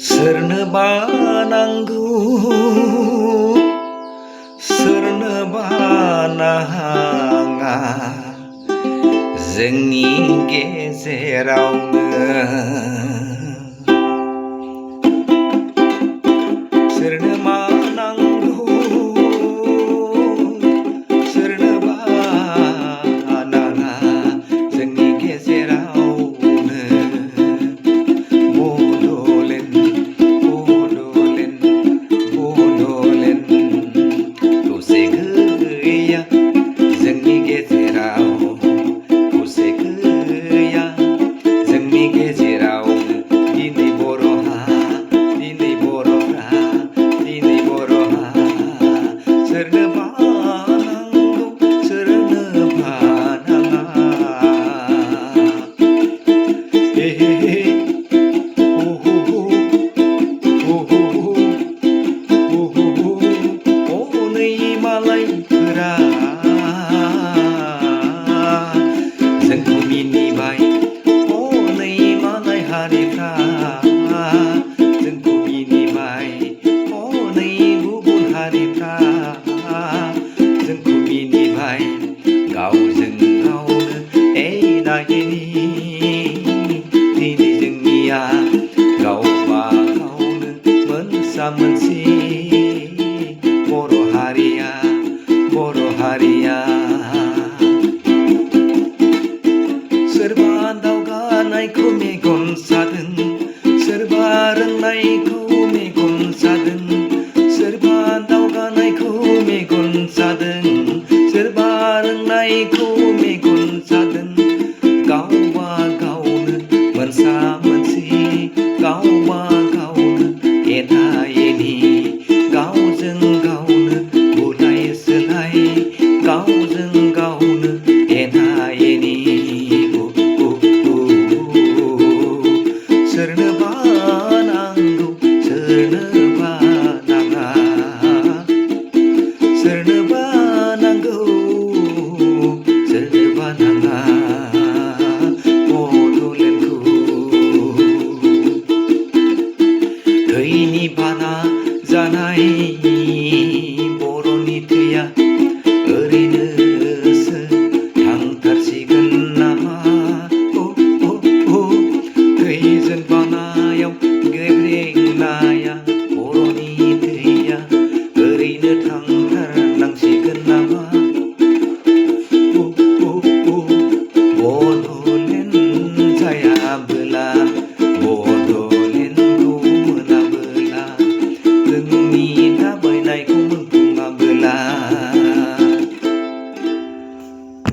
सोरनोबा नांगौ सोरनोबा नाङा जोंनि गेजेरावनो सोरनोबा नांगौ सोरनोबा नाङा जोंनि गेजेरावनो बड'लेण्ड बड'लेण्ड बड'लेण्ड खौसे गैया जोंनि गेजेराव खौसे गैया जोंनि गेजेराव दिनै बर'हा दिनै बर'फ्रा दिनै बर'हा सोरनोबा नांगौ सोरनोबा नाङा हे हे हे हनै मालायफोरा जोंखौ मिनिबाय हनै मालाय हारिफ्रा जोंखौ मिनिबाय हनै गुबुन हारिफ्रा जोंखौ मिनिबाय गावजों गावनो एना एनि दिनै जोंनिया गावबा गावनो मोनसा मोनसि बर' हारिया सोरबा दावगानायखौ मेगन सादों सोरबा रोंनायखौ मेगन सादों सोरबा दावगानायखौ मेगन सादों सोरबा रोंनायखौ मेगन सादों गावबा गावनो मोनसा मोनसि गावबा